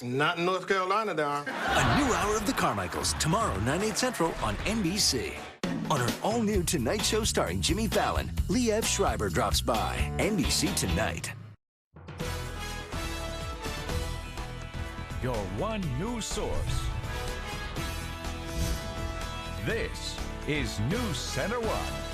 Not in North Carolina, there are. A new hour of the Carmichaels, tomorrow, 9/8 Central on NBC. On her all-new Tonight Show starring Jimmy Fallon, Liev Schreiber drops by. NBC Tonight. Your one news source. This is NewsCenter1.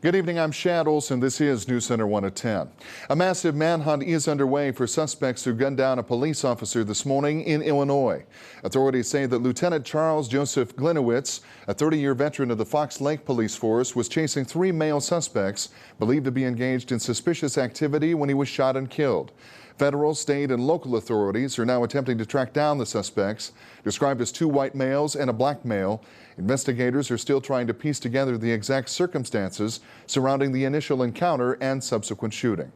Good evening, I'm Shad Olson. This is NewsCenter1 at 10. A massive manhunt is underway for suspects who gunned down a police officer this morning in Illinois. Authorities say that Lieutenant Charles Joseph Glinowitz, a 30-year veteran of the Fox Lake Police Force, was chasing 3 male suspects believed to be engaged in suspicious activity when he was shot and killed. Federal, state, and local authorities are now attempting to track down the suspects, described as 2 white males and a black male. Investigators are still trying to piece together the exact circumstances surrounding the initial encounter and subsequent shooting.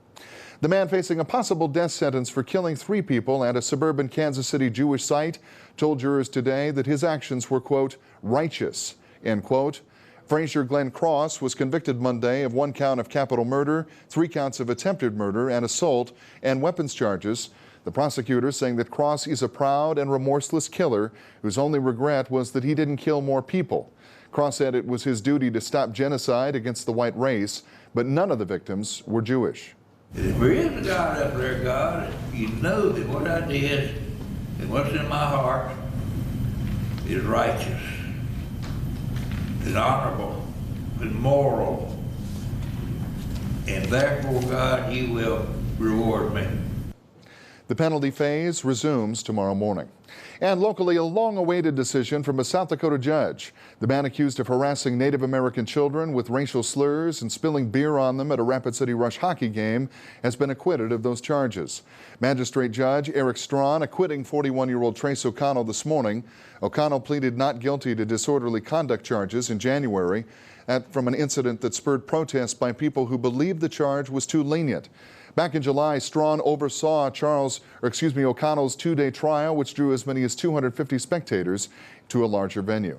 The man facing a possible death sentence for killing 3 people at a suburban Kansas City Jewish site told jurors today that his actions were, quote, righteous, end quote. Frazier Glenn Cross was convicted Monday of 1 count of capital murder, 3 counts of attempted murder and assault, and weapons charges. The prosecutor saying that Cross is a proud and remorseless killer whose only regret was that he didn't kill more people. Cross said it was his duty to stop genocide against the white race, but none of the victims were Jewish. If there is a God up there, God, you know that what I did and what's in my heart is righteous, is honorable, is moral, and therefore, God, you will reward me. The penalty phase resumes tomorrow morning. And locally, a long-awaited decision from a South Dakota judge. The man accused of harassing Native American children with racial slurs and spilling beer on them at a Rapid City Rush hockey game has been acquitted of those charges. Magistrate Judge Eric Strawn acquitting 41-year-old Trace O'Connell this morning. O'Connell pleaded not guilty to disorderly conduct charges in January from an incident that spurred protests by people who believed the charge was too lenient. Back in July, Strawn oversaw O'Connell's 2-day trial, which drew as many as 250 spectators to a larger venue.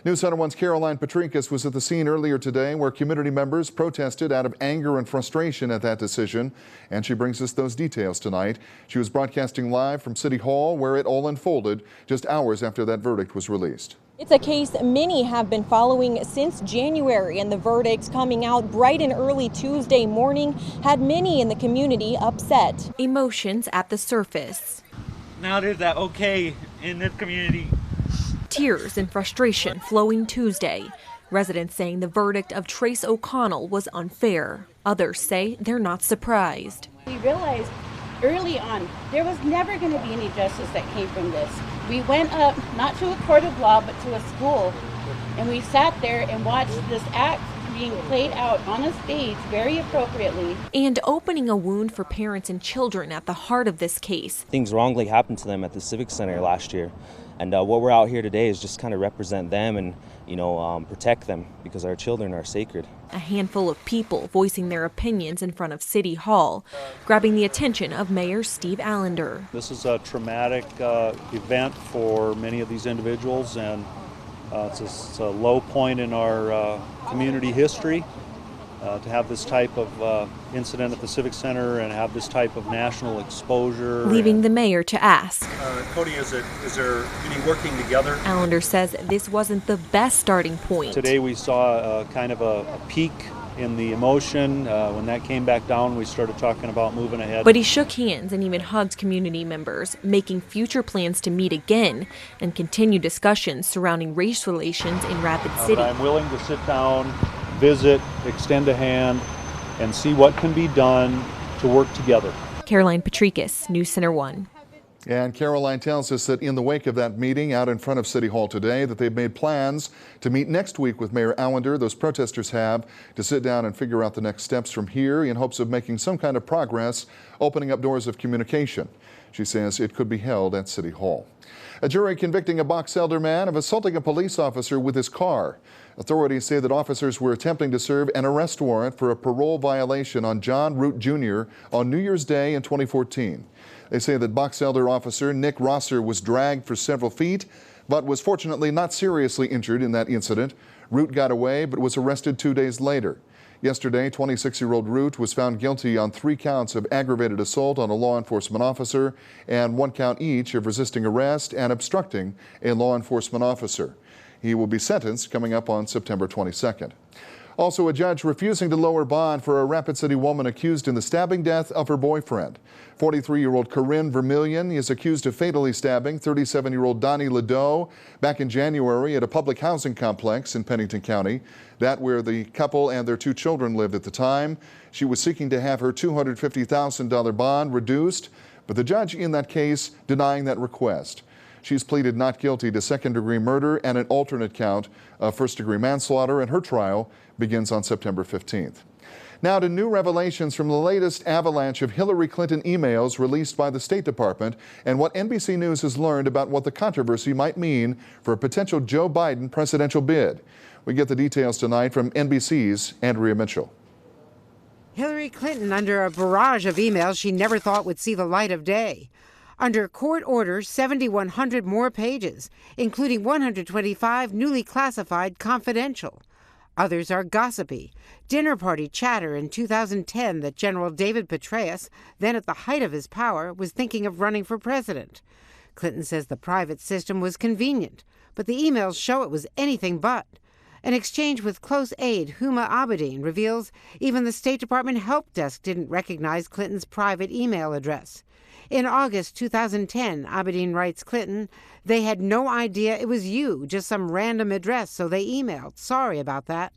NewsCenter1's Caroline Patrikas was at the scene earlier today where community members protested out of anger and frustration at that decision, and she brings us those details tonight. She was broadcasting live from City Hall where it all unfolded just hours after that verdict was released. It's a case many have been following since January, and the verdicts coming out bright and early Tuesday morning had many in the community upset. Emotions at the surface. Now there's that okay in this community. Tears and frustration flowing Tuesday. Residents saying the verdict of Trace O'Connell was unfair. Others say they're not surprised. We realized early on there was never going to be any justice that came from this. We went up, not to a court of law, but to a school, and we sat there and watched this act being played out on a stage very appropriately. And opening a wound for parents and children at the heart of this case. Things wrongly happened to them at the Civic Center last year. And what we're out here today is just kind of represent them and, protect them because our children are sacred. A handful of people voicing their opinions in front of City Hall, grabbing the attention of Mayor Steve Allender. This is a traumatic event for many of these individuals, and it's a low point in our community history. To have this type of incident at the Civic Center and have this type of national exposure. Leaving the mayor to ask. Cody, is there any working together? Allender says this wasn't the best starting point. Today we saw kind of a peak in the emotion. When that came back down, we started talking about moving ahead. But he shook hands and even hugged community members, making future plans to meet again and continue discussions surrounding race relations in Rapid City. I'm willing to sit down, visit, extend a hand, and see what can be done to work together. Caroline Patrikas, NewsCenter1. And Caroline tells us that in the wake of that meeting out in front of City Hall today, that they've made plans to meet next week with Mayor Allender. Those protesters have to sit down and figure out the next steps from here in hopes of making some kind of progress, opening up doors of communication. She says it could be held at City Hall. A jury convicting a Box Elder man of assaulting a police officer with his car. Authorities say that officers were attempting to serve an arrest warrant for a parole violation on John Root Jr. on New Year's Day in 2014. They say that Box Elder officer Nick Rosser was dragged for several feet, but was fortunately not seriously injured in that incident. Root got away, but was arrested 2 days later. Yesterday, 26-year-old Root was found guilty on 3 counts of aggravated assault on a law enforcement officer and 1 count each of resisting arrest and obstructing a law enforcement officer. He will be sentenced coming up on September 22nd. Also, a judge refusing to lower bond for a Rapid City woman accused in the stabbing death of her boyfriend. 43-year-old Corinne Vermillion is accused of fatally stabbing 37-year-old Donnie Ledoux back in January at a public housing complex in Pennington County, that where the couple and their 2 children lived at the time. She was seeking to have her $250,000 bond reduced, but the judge in that case denying that request. She's pleaded not guilty to second-degree murder and an alternate count of first-degree manslaughter, and her trial begins on September 15th. Now to new revelations from the latest avalanche of Hillary Clinton emails released by the State Department and what NBC News has learned about what the controversy might mean for a potential Joe Biden presidential bid. We get the details tonight from NBC's Andrea Mitchell. Hillary Clinton under a barrage of emails she never thought would see the light of day. Under court order, 7,100 more pages, including 125 newly classified confidential. Others are gossipy. Dinner party chatter in 2010 that General David Petraeus, then at the height of his power, was thinking of running for president. Clinton says the private system was convenient, but the emails show it was anything but. An exchange with close aide Huma Abedin reveals even the State Department help desk didn't recognize Clinton's private email address. In August 2010, Abedin writes Clinton, "They had no idea it was you, just some random address, so they emailed. Sorry about that."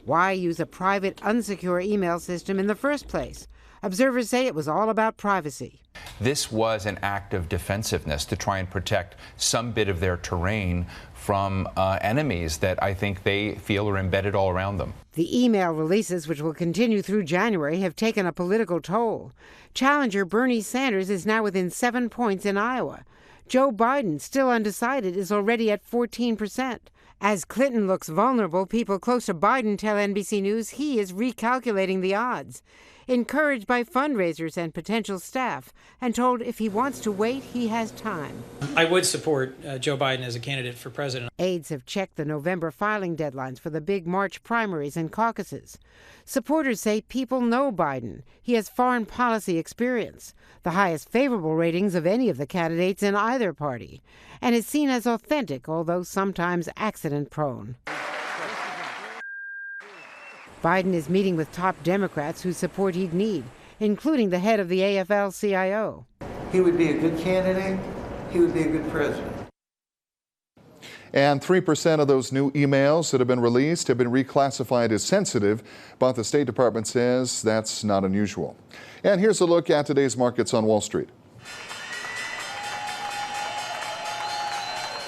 Why use a private, unsecure email system in the first place? Observers say it was all about privacy. This was an act of defensiveness to try and protect some bit of their terrain from enemies that I think they feel are embedded all around them. The email releases, which will continue through January, have taken a political toll. Challenger Bernie Sanders is now within 7 points in Iowa. Joe Biden, still undecided, is already at 14%. As Clinton looks vulnerable, people close to Biden tell NBC News he is recalculating the odds. Encouraged by fundraisers and potential staff, and told if he wants to wait, he has time. I would support Joe Biden as a candidate for president. Aides have checked the November filing deadlines for the big March primaries and caucuses. Supporters say people know Biden. He has foreign policy experience, the highest favorable ratings of any of the candidates in either party, and is seen as authentic, although sometimes accident-prone. Biden is meeting with top Democrats whose support he'd need, including the head of the AFL-CIO. He would be a good candidate. He would be a good president. And 3% of those new emails that have been released have been reclassified as sensitive, but the State Department says that's not unusual. And here's a look at today's markets on Wall Street.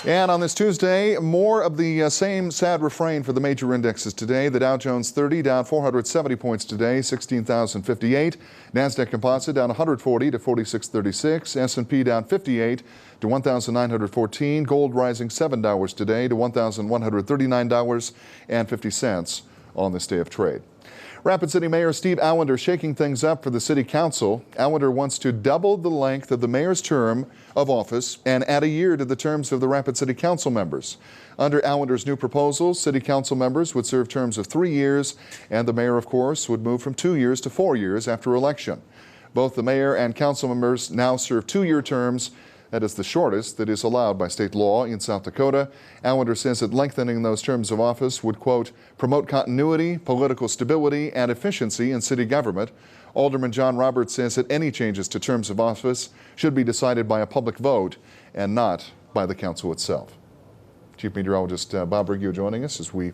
And on this Tuesday, more of the same sad refrain for the major indexes today. The Dow Jones 30 down 470 points today, 16,058. NASDAQ Composite down 140 to 4636. S&P down 58 to 1,914. Gold rising $7 today to $1,139.50 on this day of trade. Rapid City Mayor Steve Allender shaking things up for the City Council. Allender wants to double the length of the mayor's term of office and add a year to the terms of the Rapid City Council members. Under Allender's new proposals, City Council members would serve terms of 3 years, and the mayor, of course, would move from 2 years to 4 years after election. Both the mayor and council members now serve 2-year terms. That is the shortest that is allowed by state law in South Dakota. Allender says that lengthening those terms of office would, quote, promote continuity, political stability, and efficiency in city government. Alderman John Roberts says that any changes to terms of office should be decided by a public vote and not by the council itself. Chief Meteorologist Bob Riggio joining us as we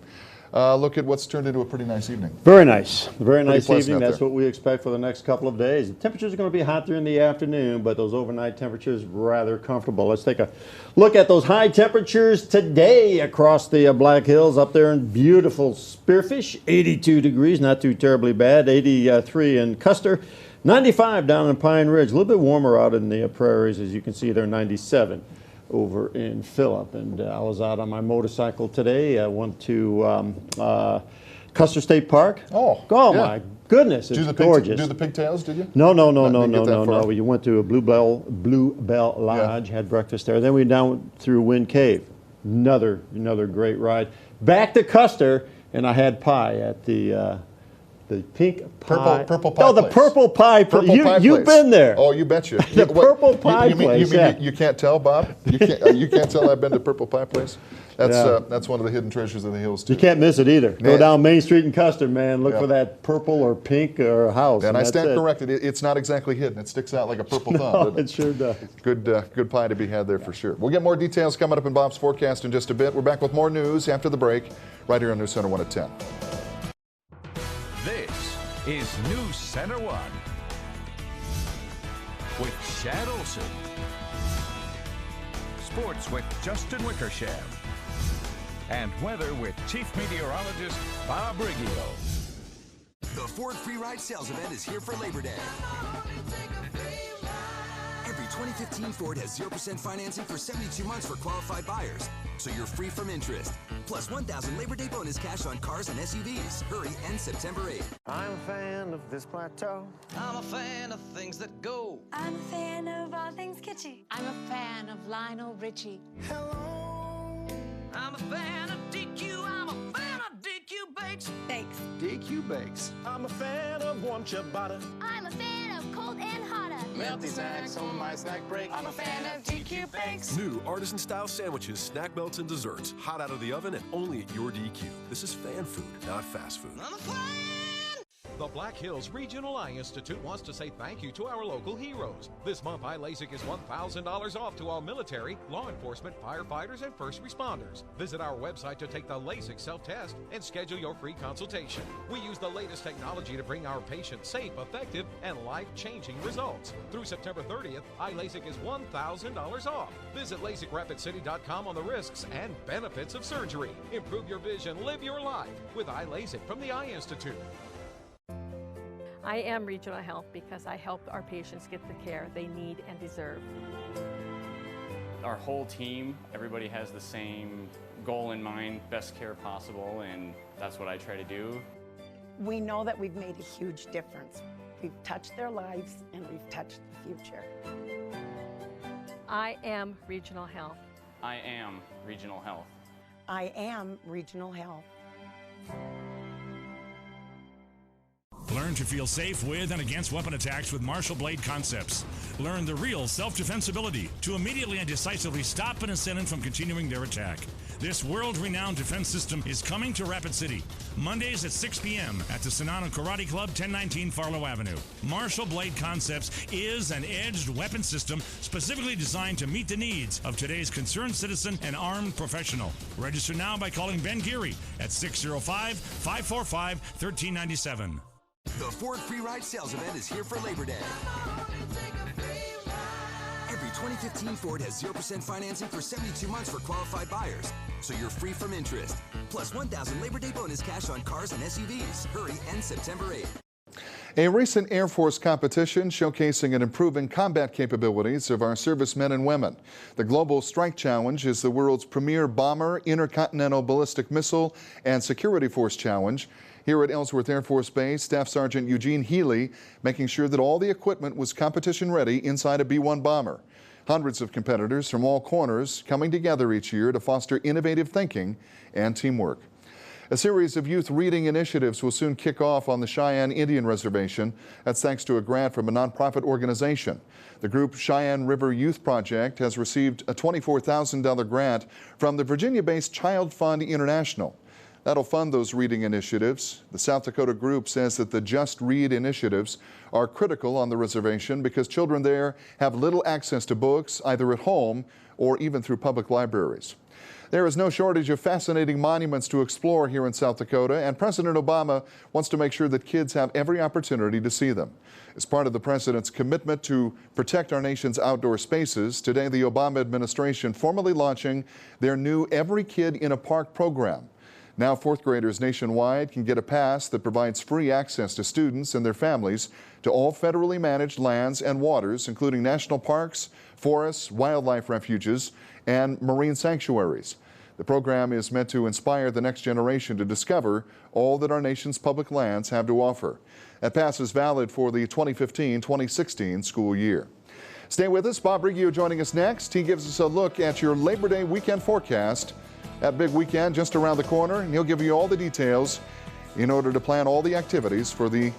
look at what's turned into a pretty nice evening. Very nice. Very nice evening. That's what we expect for the next couple of days. The temperatures are going to be hot during the afternoon, but those overnight temperatures rather comfortable. Let's take a look at those high temperatures today across the Black Hills up there in beautiful Spearfish. 82 degrees, not too terribly bad. 83 in Custer. 95 down in Pine Ridge. A little bit warmer out in the prairies, as you can see there, 97. Over in Phillip, and I was out on my motorcycle today. I went to Custer State Park. Oh, yeah. My goodness, it's gorgeous. Do the pigtails, did you? No. We went to a Blue Bell Lodge, had breakfast there. Then we down through Wind Cave. Another great ride. Back to Custer, and I had pie at the The pink pie. Purple pie. Oh, the place. purple pie. You've been there. Oh, you betcha. The purple pie place. You can't tell, Bob? You can't tell I've been to Purple Pie Place? That's one of the hidden treasures of the hills, too. You can't miss it either. Go down Main Street in Custer, man. Look for that purple or pink or house. And I stand corrected. It's not exactly hidden. It sticks out like a purple thumb. It sure does. Good pie to be had there for sure. We'll get more details coming up in Bob's forecast in just a bit. We're back with more news after the break, right here on NewsCenter1 at 10. This is NewsCenter1 with Shad Olson. Sports with Justin Wickersham. And weather with Chief Meteorologist Bob Riggio. The Ford Free Ride Sales Event is here for Labor Day. Every 2015 Ford has 0% financing for 72 months for qualified buyers, so you're free from interest. Plus $1,000 Labor Day bonus cash on cars and SUVs. Hurry, ends September 8th. I'm a fan of this plateau. I'm a fan of things that go. I'm a fan of all things kitschy. I'm a fan of Lionel Richie. Hello. I'm a fan of DQ. I'm a fan of DQ Bakes. Bakes. DQ Bakes. I'm a fan of warm ciabatta. I'm a fan of cold and hotter. Melty snacks on my snack break. I'm a fan of DQ Bakes. New artisan-style sandwiches, snack melts, and desserts. Hot out of the oven and only at your DQ. This is fan food, not fast food. I'm a fan. The Black Hills Regional Eye Institute wants to say thank you to our local heroes. This month, Eye LASIK is $1,000 off to all military, law enforcement, firefighters, and first responders. Visit our website to take the LASIK self-test and schedule your free consultation. We use the latest technology to bring our patients safe, effective, and life-changing results. Through September 30th, Eye LASIK is $1,000 off. Visit LASIKRapidCity.com on the risks and benefits of surgery. Improve your vision, live your life with Eye LASIK from the Eye Institute. I am Regional Health because I help our patients get the care they need and deserve. Our whole team, everybody has the same goal in mind, best care possible, and that's what I try to do. We know that we've made a huge difference. We've touched their lives and we've touched the future. I am Regional Health. I am Regional Health. I am Regional Health. Learn to feel safe with and against weapon attacks with Marshall Blade Concepts. Learn the real self-defense ability to immediately and decisively stop an assailant from continuing their attack. This world-renowned defense system is coming to Rapid City, Mondays at 6 p.m. at the Sonana Karate Club, 1019 Farlow Avenue. Marshall Blade Concepts is an edged weapon system specifically designed to meet the needs of today's concerned citizen and armed professional. Register now by calling Ben Geary at 605-545-1397. The Ford Free Ride Sales Event is here for Labor Day. Every 2015 Ford has 0% financing for 72 months for qualified buyers, so you're free from interest. Plus $1,000 Labor Day bonus cash on cars and SUVs. Hurry, ends September 8th. A recent Air Force competition showcasing and improving combat capabilities of our servicemen and women. The Global Strike Challenge is the world's premier bomber, intercontinental ballistic missile, and security force challenge. Here at Ellsworth Air Force Base, Staff Sergeant Eugene Healy making sure that all the equipment was competition ready inside a B-1 bomber. Hundreds of competitors from all corners coming together each year to foster innovative thinking and teamwork. A series of youth reading initiatives will soon kick off on the Cheyenne Indian Reservation. That's thanks to a grant from a nonprofit organization. The group Cheyenne River Youth Project has received a $24,000 grant from the Virginia-based Child Fund International. That'll fund those reading initiatives. The South Dakota group says that the Just Read initiatives are critical on the reservation because children there have little access to books, either at home or even through public libraries. There is no shortage of fascinating monuments to explore here in South Dakota, and President Obama wants to make sure that kids have every opportunity to see them. As part of the president's commitment to protect our nation's outdoor spaces, today the Obama administration formally launching their new Every Kid in a Park program. Now fourth graders nationwide can get a pass that provides free access to students and their families to all federally managed lands and waters, including national parks, forests, wildlife refuges, and marine sanctuaries. The program is meant to inspire the next generation to discover all that our nation's public lands have to offer. That pass is valid for the 2015-2016 school year. Stay with us. Bob Riggio joining us next. He gives us a look at your Labor Day weekend forecast. That big weekend just around the corner, and he'll give you all the details in order to plan all the activities for the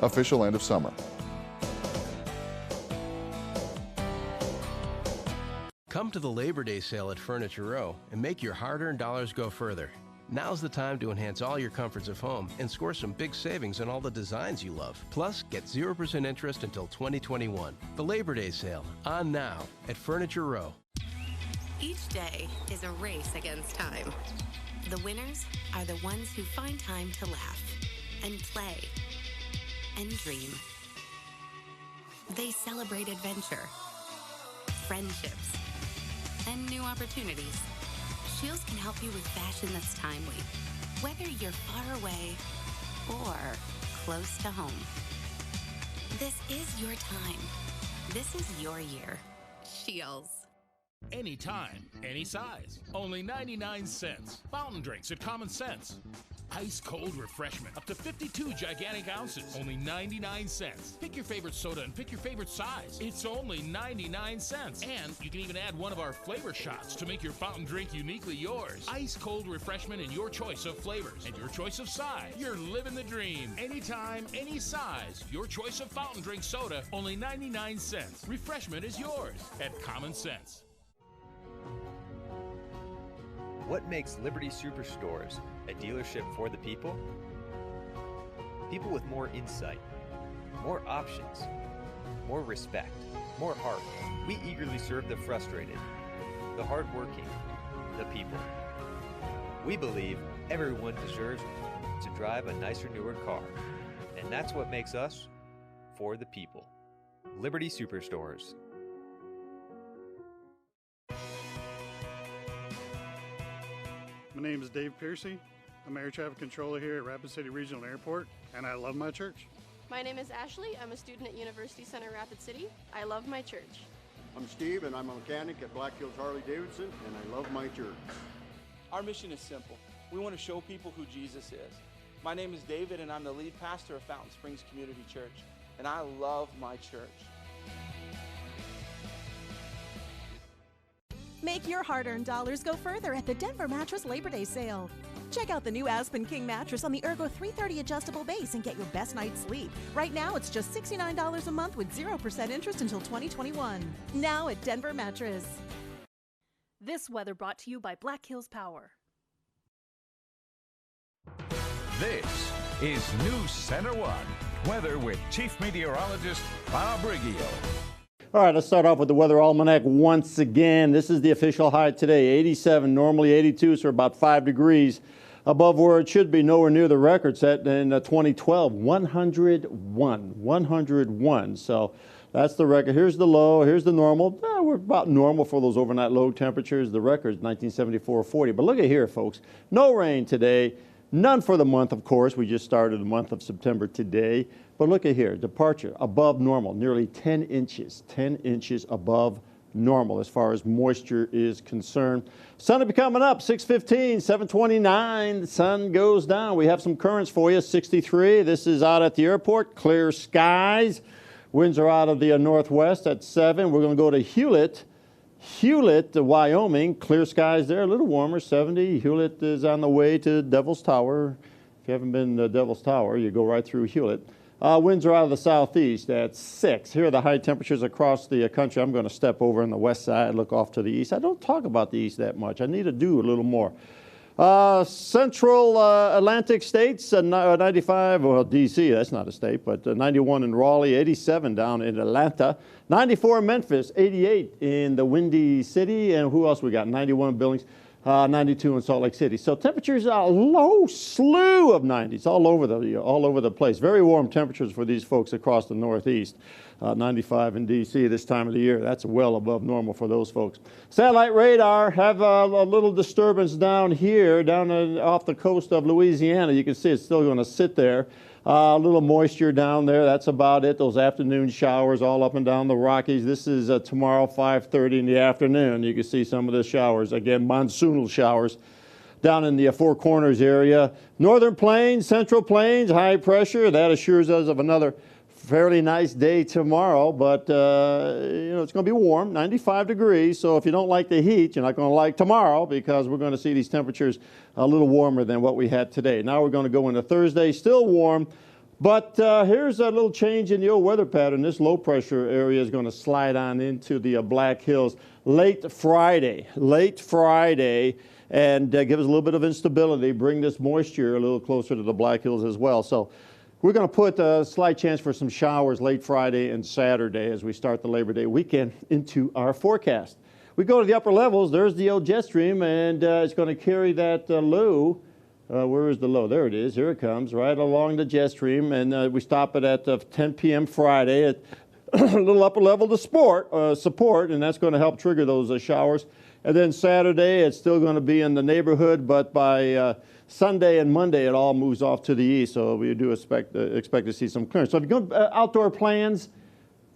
official end of summer. Come to the Labor Day sale at Furniture Row and make your hard-earned dollars go further. Now's the time to enhance all your comforts of home and score some big savings on all the designs you love. Plus, get 0% interest until 2021. The Labor Day sale, on now at Furniture Row. Each day is a race against time. The winners are the ones who find time to laugh and play and dream. They celebrate adventure, friendships, and new opportunities. Scheels can help you with fashion that's timely, whether you're far away or close to home. This is your time. This is your year. Scheels. Anytime, any size. Only 99 cents. Fountain drinks at Common Sense. Ice cold refreshment. Up to 52 gigantic ounces. Only 99 cents. Pick your favorite soda and pick your favorite size. It's only 99 cents. And you can even add one of our flavor shots to make your fountain drink uniquely yours. Ice cold refreshment in your choice of flavors and your choice of size. You're living the dream. Anytime, any size. Your choice of fountain drink soda. Only 99 cents. Refreshment is yours at Common Sense. What makes Liberty Superstores a dealership for the people? People with more insight, more options, more respect, more heart. We eagerly serve the frustrated, the hardworking, the people. We believe everyone deserves to drive a nicer, newer car, and that's what makes us for the people. Liberty Superstores. My name is Dave Piercy. I'm air traffic controller here at Rapid City Regional Airport, and I love my church. My name is Ashley. I'm a student at University Center Rapid City. I love my church. I'm Steve, and I'm a mechanic at Black Hills Harley Davidson, and I love my church. Our mission is simple. We want to show people who Jesus is. My name is David, and I'm the lead pastor of Fountain Springs Community Church, and I love my church. Make your hard-earned dollars go further at the Denver Mattress Labor Day sale. Check out the new Aspen King mattress on the Ergo 330 adjustable base and get your best night's sleep. Right now, it's just $69 a month with 0% interest until 2021. Now at Denver Mattress. This weather brought to you by Black Hills Power. This is NewsCenter1 weather with Chief Meteorologist Bob Riggio. All right, let's start off with the weather almanac once again. This is the official high today, 87, normally 82, so about 5 degrees above where it should be, nowhere near the record set in 2012, 101. So that's the record. Here's the low, here's the normal. We're about normal for those overnight low temperatures. The record is 1974-40. But look at here, folks. No rain today. None for the month, of course. We just started the month of September today. But look at here, departure above normal, nearly 10 inches above normal as far as moisture is concerned. Sun will be coming up, 6:15, 7:29. The sun goes down. We have some currents for you, 63. This is out at the airport, clear skies. Winds are out of the northwest at 7. We're going to go to Hewlett, Wyoming. Clear skies there, a little warmer, 70. Hewlett is on the way to Devil's Tower. If you haven't been to Devil's Tower, you go right through Hewlett. Winds are out of the southeast at 6. Here are the high temperatures across the country. I'm going to step over on the west side, look off to the east. I don't talk about the east that much. I need to do a little more. Central Atlantic states, 95, well, D.C., that's not a state, but 91 in Raleigh, 87 down in Atlanta, 94 in Memphis, 88 in the Windy City, and who else we got? 91 in Billings, 92 in Salt Lake City. So temperatures are a low slew of 90s all over the place. Very warm temperatures for these folks across the Northeast. 95 in D.C. this time of the year. That's well above normal for those folks. Satellite radar have a little disturbance down here, off the coast of Louisiana. You can see it's still going to sit there. A little moisture down there. That's about it. Those afternoon showers all up and down the Rockies. This is tomorrow, 5:30 in the afternoon. You can see some of the showers. Again, monsoonal showers down in the Four Corners area. Northern Plains, Central Plains, high pressure. That assures us of another fairly nice day tomorrow, but it's going to be warm, 95 degrees. So if you don't like the heat, you're not going to like tomorrow, because we're going to see these temperatures a little warmer than what we had today. Now we're going to go into Thursday, still warm, but here's a little change in the old weather pattern. This low pressure area is going to slide on into the Black Hills late Friday, and give us a little bit of instability, bring this moisture a little closer to the Black Hills as well. So we're going to put a slight chance for some showers late Friday and Saturday as we start the Labor Day weekend into our forecast. We go to the upper levels. There's the old jet stream, and it's going to carry that low. Where is the low? There it is. Here it comes, right along the jet stream. And we stop it at 10 p.m. Friday at a little upper level to support, and that's going to help trigger those showers. And then Saturday, it's still going to be in the neighborhood, but by Sunday and Monday, it all moves off to the east, so we do expect to see some clearance. So if you go outdoor plans,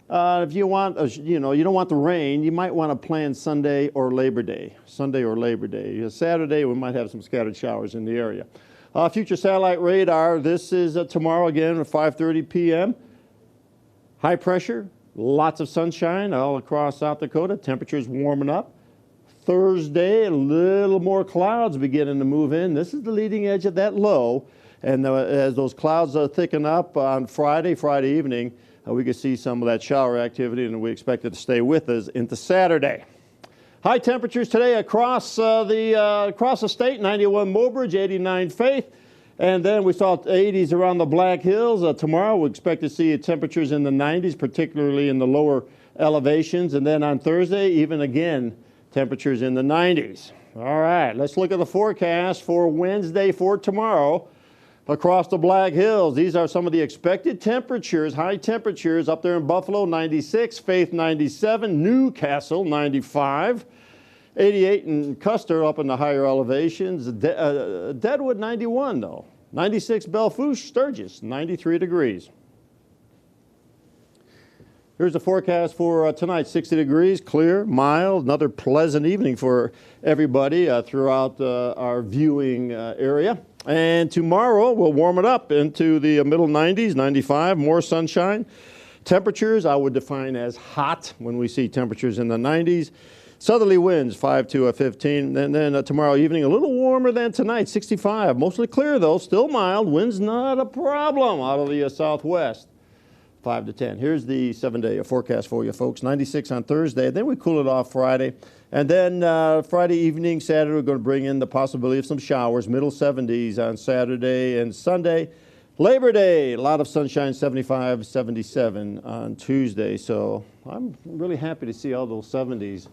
if you want, you don't want the rain, you might want to plan Sunday or Labor Day. Saturday, we might have some scattered showers in the area. Future satellite radar, this is tomorrow again at 5:30 p.m. High pressure, lots of sunshine all across South Dakota. Temperatures warming up. Thursday, a little more clouds beginning to move in. This is the leading edge of that low. And as those clouds thicken up on Friday evening, we can see some of that shower activity, and we expect it to stay with us into Saturday. High temperatures today across the state, 91 Mobridge, 89 Faith. And then we saw 80s around the Black Hills. Tomorrow we expect to see temperatures in the 90s, particularly in the lower elevations. And then on Thursday, even again, temperatures in the 90s. All right, let's look at the forecast for Wednesday, for tomorrow. Across the Black Hills, these are some of the expected temperatures, high temperatures up there in Buffalo, 96, Faith 97, Newcastle 95, 88 in Custer up in the higher elevations, Deadwood 91 though, 96 Belfouche, Sturgis 93 degrees. Here's the forecast for tonight, 60 degrees, clear, mild, another pleasant evening for everybody throughout our viewing area. And tomorrow we'll warm it up into the middle 90s, 95, more sunshine. Temperatures I would define as hot when we see temperatures in the 90s. Southerly winds 5 to 15. And then tomorrow evening a little warmer than tonight, 65. Mostly clear though, still mild. Winds not a problem out of the southwest. 5 to 10. Here's the 7-day forecast for you folks. 96 on Thursday. Then we cool it off Friday. And then Friday evening, Saturday, we're going to bring in the possibility of some showers, middle 70s on Saturday and Sunday. Labor Day, a lot of sunshine, 75, 77 on Tuesday. So I'm really happy to see all those 70s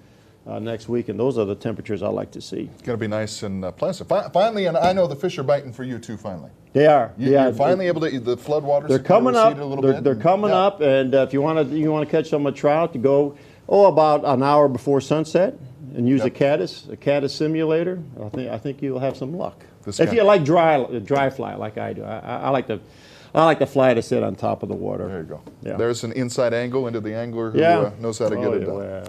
next week, and those are the temperatures I like to see. It's going to be nice and pleasant. Finally, and I know the fish are biting for you too, finally. They are. You're finally able to, the floodwaters they're coming up. A little bit. They're coming up, and if you want to catch some trout, you go about an hour before sunset and use a caddis simulator. I think you'll have some luck. If you like dry fly like I do, I like the fly to sit on top of the water. There you go. Yeah. There's an inside angle into the angler who knows how to get it done. Well,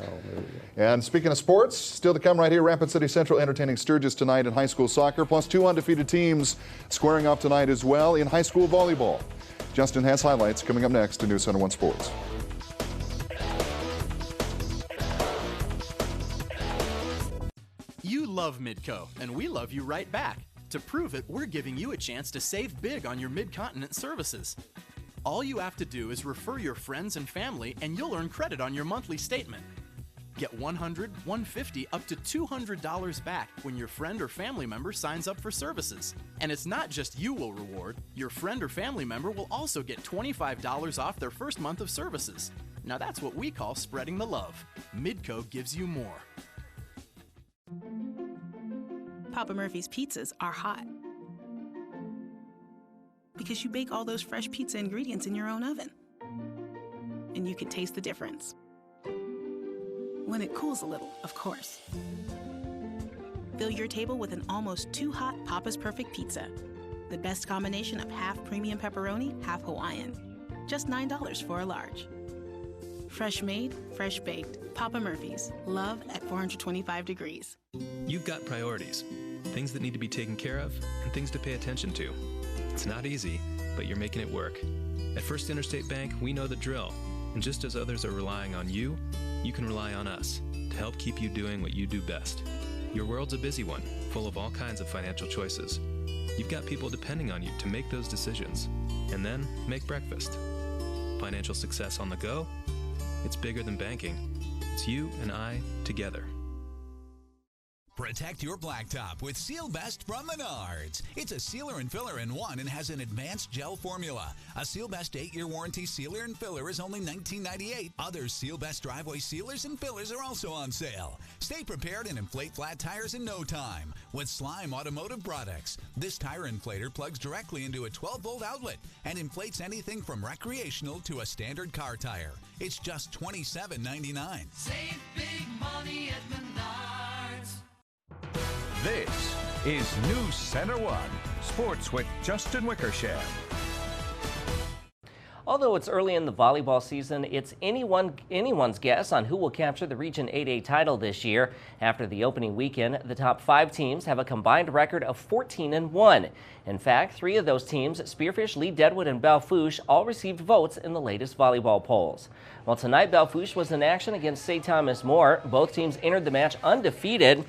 and speaking of sports, still to come right here, Rapid City Central entertaining Sturgis tonight in high school soccer, plus 2 undefeated teams squaring off tonight as well in high school volleyball. Justin has highlights coming up next to NewsCenter1 Sports. You love Midco, and we love you right back. To prove it, we're giving you a chance to save big on your Mid-Continent services. All you have to do is refer your friends and family, and you'll earn credit on your monthly statement. Get $100, $150, up to $200 back when your friend or family member signs up for services. And it's not just you will reward, your friend or family member will also get $25 off their first month of services. Now that's what we call spreading the love. Midco gives you more. Papa Murphy's pizzas are hot because you bake all those fresh pizza ingredients in your own oven. And you can taste the difference. When it cools a little, of course. Fill your table with an almost too hot Papa's Perfect Pizza. The best combination of half premium pepperoni, half Hawaiian. Just $9 for a large. Fresh made, fresh baked. Papa Murphy's. Love at 425 degrees. You've got priorities. Things that need to be taken care of and things to pay attention to. It's not easy, but you're making it work. At First Interstate Bank, we know the drill. And just as others are relying on you, you can rely on us to help keep you doing what you do best. Your world's a busy one, full of all kinds of financial choices. You've got people depending on you to make those decisions, and then make breakfast. Financial success on the go? It's bigger than banking. It's you and I together. Protect your blacktop with Seal Best from Menards. It's a sealer and filler in one and has an advanced gel formula. A Seal Best 8-year warranty sealer and filler is only $19.98. Other Seal Best driveway sealers and fillers are also on sale. Stay prepared and inflate flat tires in no time with Slime Automotive Products. This tire inflator plugs directly into a 12-volt outlet and inflates anything from recreational to a standard car tire. It's just $27.99. Save big money at Menards. This is NewsCenter1 Sports with Justin Wickersham. Although it's early in the volleyball season, it's anyone's guess on who will capture the Region 8A title this year. After the opening weekend, the top 5 teams have a combined record of 14-1. In fact, 3 of those teams, Spearfish, Lee Deadwood, and Belle Fourche, all received votes in the latest volleyball polls. Well, tonight Belle Fourche was in action against St. Thomas More. Both teams entered the match undefeated.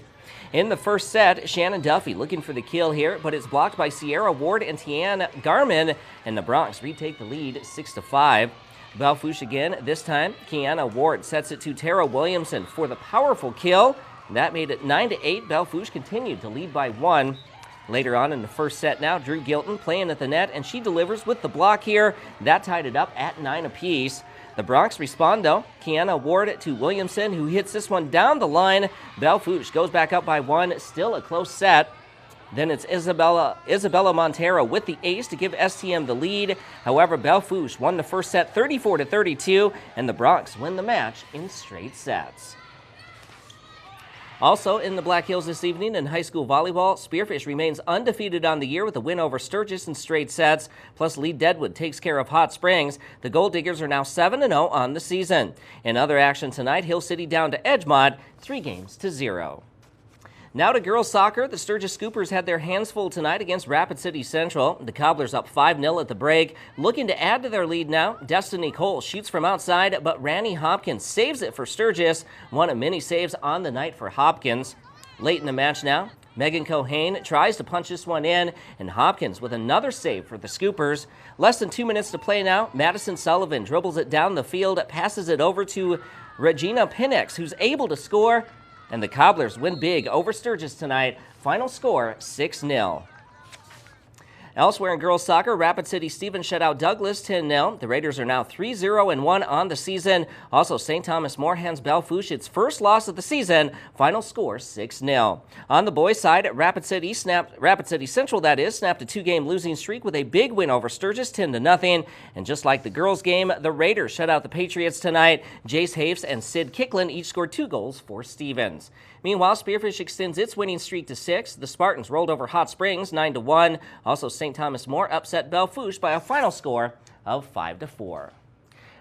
In the first set, Shannon Duffy looking for the kill here, but it's blocked by Sierra Ward and Tiane Garmin, and the Bronx retake the lead 6-5. Belle Fourche again, this time Kiana Ward sets it to Tara Williamson for the powerful kill. That made it 9-8. Belle Fourche continued to lead by 1. Later on in the first set now, Drew Gilton playing at the net, and she delivers with the block here. That tied it up at 9 apiece. The Bronx respond, though. Kiana Ward to Williamson, who hits this one down the line. Belle Fourche goes back up by 1. Still a close set. Then it's Isabella Montero with the ace to give STM the lead. However, Belle Fourche won the first set 34-32, and the Bronx win the match in straight sets. Also in the Black Hills this evening in high school volleyball, Spearfish remains undefeated on the year with a win over Sturgis in straight sets, plus Lee Deadwood takes care of Hot Springs. The Gold Diggers are now 7-0 on the season. In other action tonight, Hill City down to Edgemont, 3-0. Now to girls soccer. The Sturgis Scoopers had their hands full tonight against Rapid City Central. The Cobblers up 5-0 at the break. Looking to add to their lead now, Destiny Cole shoots from outside, but Randy Hopkins saves it for Sturgis. One of many saves on the night for Hopkins. Late in the match now, Megan Cohane tries to punch this one in, and Hopkins with another save for the Scoopers. Less than 2 minutes to play now. Madison Sullivan dribbles it down the field, passes it over to Regina Pinnex, who's able to score. And the Cobblers win big over Sturgis tonight. Final score, 6-0. Elsewhere in girls soccer, Rapid City Stevens shut out Douglas 10-0. The Raiders are now 3-0-1 on the season. Also, St. Thomas More hands Belle Fourche its first loss of the season. Final score 6-0. On the boys' side, Rapid City Central, that is, snapped a 2-game losing streak with a big win over Sturgis 10-0. And just like the girls' game, the Raiders shut out the Patriots tonight. Jace Hafes and Sid Kicklin each scored 2 goals for Stevens. Meanwhile, Spearfish extends its winning streak to 6. The Spartans rolled over Hot Springs 9-1. Also, St. Thomas More upset Belle Fourche by a final score of 5-4.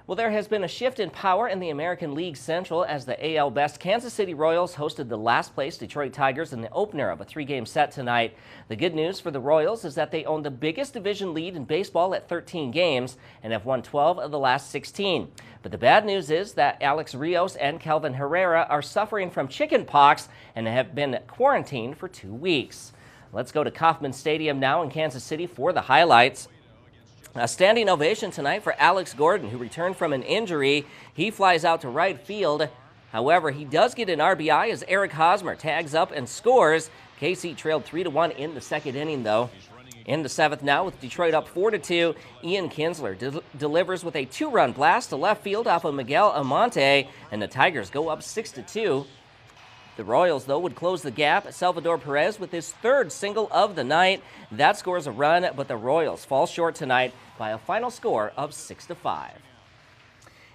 Well, there has been a shift in power in the American League Central as the AL Best Kansas City Royals hosted the last-place Detroit Tigers in the opener of a 3-game set tonight. The good news for the Royals is that they own the biggest division lead in baseball at 13 games and have won 12 of the last 16. But the bad news is that Alex Rios and Kelvin Herrera are suffering from chicken pox and have been quarantined for 2 weeks. Let's go to Kauffman Stadium now in Kansas City for the highlights. A standing ovation tonight for Alex Gordon, who returned from an injury. He flies out to right field. However, he does get an RBI as Eric Hosmer tags up and scores. KC trailed 3-1 in the second inning, though. In the 7th now, with Detroit up 4-2, Ian Kinsler delivers with a 2-run blast to left field off of Miguel Amante, and the Tigers go up 6-2. The Royals, though, would close the gap. Salvador Perez with his 3rd single of the night. That scores a run, but the Royals fall short tonight by a final score of 6-5.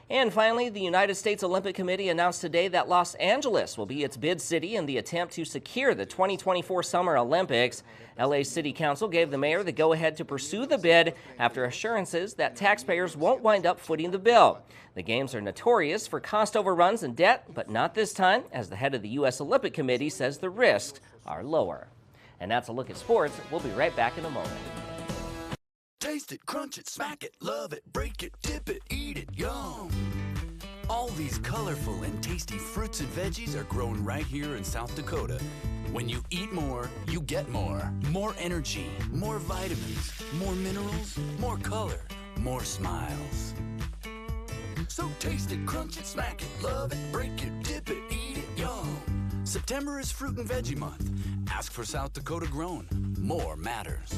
And finally, the United States Olympic Committee announced today that Los Angeles will be its bid city in the attempt to secure the 2024 Summer Olympics. LA City Council gave the mayor the go-ahead to pursue the bid after assurances that taxpayers won't wind up footing the bill. The games are notorious for cost overruns and debt, but not this time, as the head of the U.S. Olympic Committee says the risks are lower. And that's a look at sports. We'll be right back in a moment. Taste it, crunch it, smack it, love it, break it, dip it, eat it, yum. All these colorful and tasty fruits and veggies are grown right here in South Dakota. When you eat more, you get more. More energy, more vitamins, more minerals, more color, more smiles. So taste it, crunch it, smack it, love it, break it, dip it, eat it, yum. September is Fruit and Veggie Month. Ask for South Dakota grown. More matters.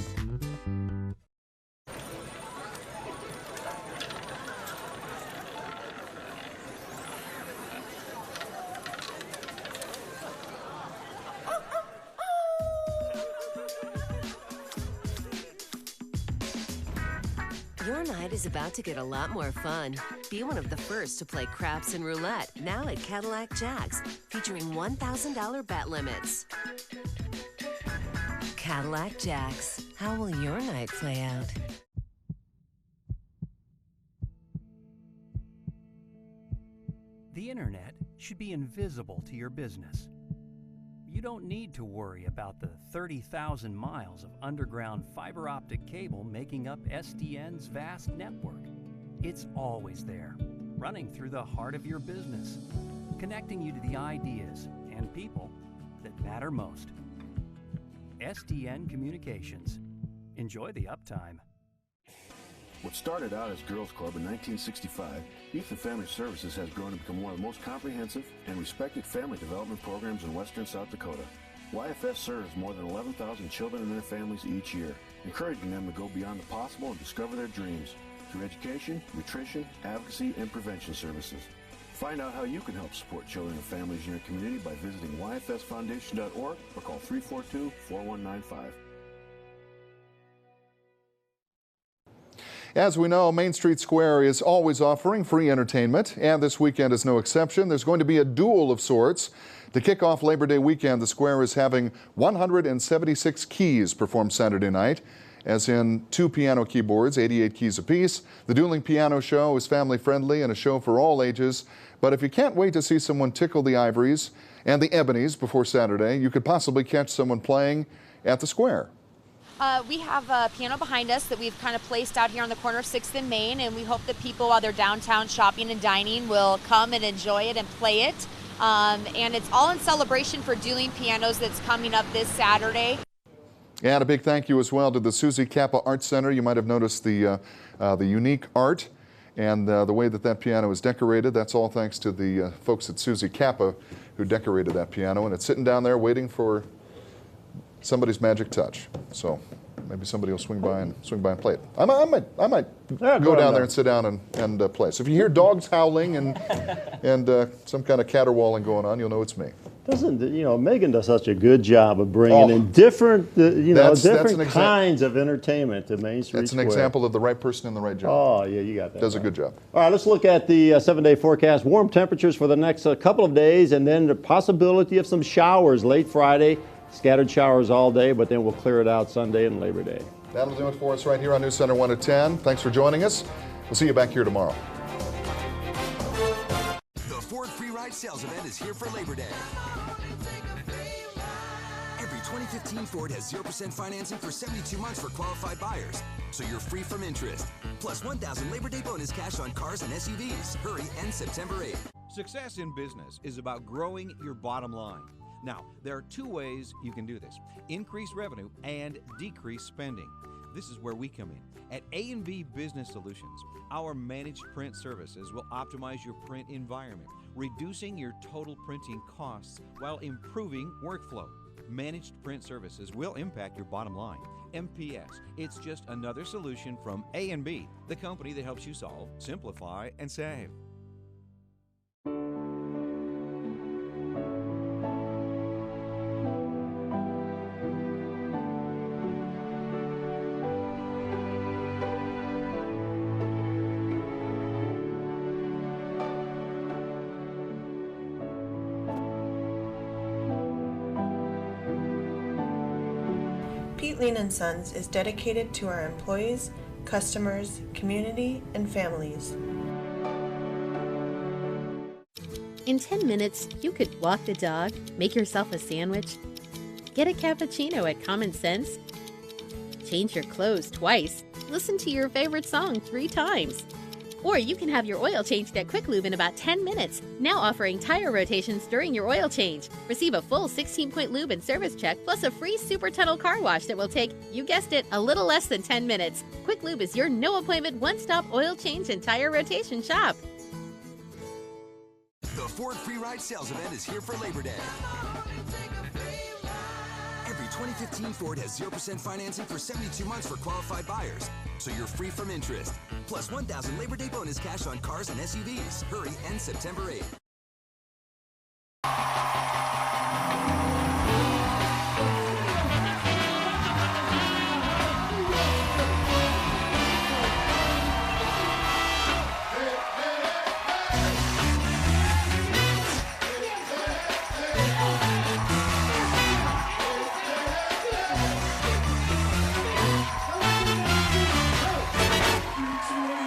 Your night is about to get a lot more fun. Be one of the first to play craps and roulette, now at Cadillac Jacks, featuring $1,000 bet limits. Cadillac Jacks, how will your night play out? The internet should be invisible to your business. You don't need to worry about the 30,000 miles of underground fiber optic cable making up SDN's vast network. It's always there, running through the heart of your business, connecting you to the ideas and people that matter most. SDN Communications. Enjoy the uptime. What started out as Girls Club in 1965, Youth and Family Services has grown to become one of the most comprehensive and respected family development programs in western South Dakota. YFS serves more than 11,000 children and their families each year, encouraging them to go beyond the possible and discover their dreams through education, nutrition, advocacy, and prevention services. Find out how you can help support children and families in your community by visiting yfsfoundation.org or call 342-4195. As we know, Main Street Square is always offering free entertainment, and this weekend is no exception. There's going to be a duel of sorts. To kick off Labor Day weekend, the square is having 176 keys performed Saturday night, as in 2 piano keyboards, 88 keys apiece. The dueling piano show is family-friendly and a show for all ages. But if you can't wait to see someone tickle the ivories and the ebonies before Saturday, you could possibly catch someone playing at the square. We have a piano behind us that we've kind of placed out here on the corner of 6th and Main, and we hope that people, while they're downtown shopping and dining, will come and enjoy it and play it. And it's all in celebration for Dueling Pianos that's coming up this Saturday. And a big thank you as well to the Susie Kappa Art Center. You might have noticed the unique art and the way that that piano is decorated. That's all thanks to the folks at Susie Kappa who decorated that piano. And it's sitting down there waiting for somebody's magic touch. So maybe somebody will swing by and play it. I might go down there and sit down and play. So if you hear dogs howling and some kind of caterwauling going on, you'll know it's me. Megan does such a good job of bringing in different, different kinds of entertainment to Main Street That's an Square. example of the right person in the right job. Oh, yeah, you got that. Does a good job. All right, let's look at the 7-day forecast. Warm temperatures for the next couple of days, and then the possibility of some showers late Friday. Scattered showers all day, but then we'll clear it out Sunday and Labor Day. That'll do it for us right here on News Center 1 at 10. Thanks for joining us. We'll see you back here tomorrow. The Ford Free Ride Sales Event is here for Labor Day. Every 2015 Ford has 0% financing for 72 months for qualified buyers, so you're free from interest. Plus $1,000 Labor Day bonus cash on cars and SUVs. Hurry, ends September 8th. Success in business is about growing your bottom line. Now, there are two ways you can do this: increase revenue and decrease spending. This is where we come in. At A&B Business Solutions, our managed print services will optimize your print environment, reducing your total printing costs while improving workflow. Managed print services will impact your bottom line. MPS, it's just another solution from A&B, the company that helps you solve, simplify, and save. Lean & Sons is dedicated to our employees, customers, community, and families. In 10 minutes, you could walk the dog, make yourself a sandwich, get a cappuccino at Common Sense, change your clothes twice, listen to your favorite song 3 times. Or you can have your oil changed at Quick Lube in about 10 minutes, now offering tire rotations during your oil change. Receive a full 16-point lube and service check, plus a free Super Tunnel car wash that will take, you guessed it, a little less than 10 minutes. Quick Lube is your no-appointment, one-stop oil change and tire rotation shop. The Ford Free Ride Sales Event is here for Labor Day. Every 2015 Ford has 0% financing for 72 months for qualified buyers, so you're free from interest. Plus $1,000 Labor Day bonus cash on cars and SUVs. Hurry, ends September 8th.